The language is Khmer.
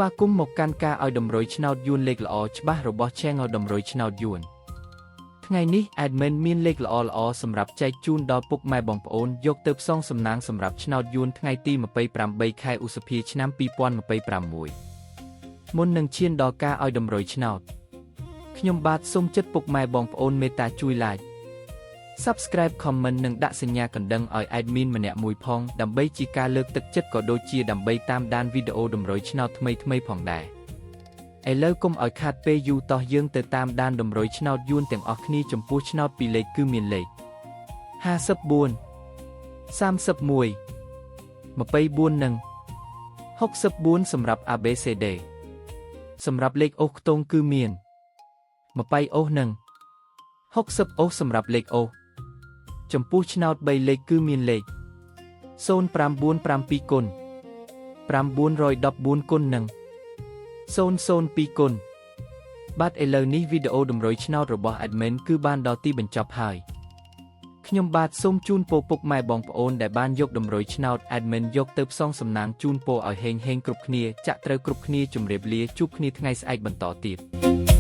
ស្វាគមន៍មកកាន់ការឲ្យតម្រុយឆ្នោតយួនលេខល្អច្បាស់របស់ Channel តម្រុយឆ្នោតយួនថ្ងៃនេះ Admin មានលេខល្អៗសម្រាប់ចែកជូនដល់ពុកម៉ែបងប្អូនយកទៅផ្សងសំណាងសម្រាប់ឆ្នោតយួនថ្ងៃទី28 ខែឧសភាឆ្នាំ2026មុននឹងឈានដល់ការឲ្យតម្រុយឆ្នោតខ្ញុំបាទសូមចិត្តពុកម៉ែបងប្អូនមេត្តាជួយ Like Subscribe Comment និងដាក់សញ្ញាកណ្ដឹងឲ្យ Admin ម្នាក់មួយផងដើម្បីជាការលើកទឹកចិត្តក៏ដូចជាដើម្បីតាមដានវីដេអូតម្រុយឆ្នោតថ្មីៗផងដែរឥឡូវកុំឲ្យខាតពេលយូរតោះយើងទៅតាមដានតម្រុយឆ្នោតយួនទាំងអស់គ្នាចំពោះឆ្នោតពីរលេខគឺមានលេខ54 31 24និង64សម្រាប់ ABCD សម្រាប់លេខអូសខ្ទង់គឺមាន20អូសនិង60អូសសម្រាប់លេខអូសចំពោះឆ្នោត3លេខគឺមានលេខ0957គុណ914គុណនិង002គុណបាទឥឡូវនេះវីដេអូតម្រុយឆ្នោតរបស់ Admin គឺបានដល់ទីបញ្ចប់ហើយខ្ញុំបាទសូមជូនពរពុកម៉ែបងប្អូនដែលបានយកតម្រុយឆ្នោត Admin យកទៅផ្សងសំណាងជូនពរឲ្យហេងៗគ្រប់គ្នាចាក់ត្រូវគ្រប់គ្នាជម្រាបលាជួបគ្នាថ្ងៃស្អែកបន្តទៀត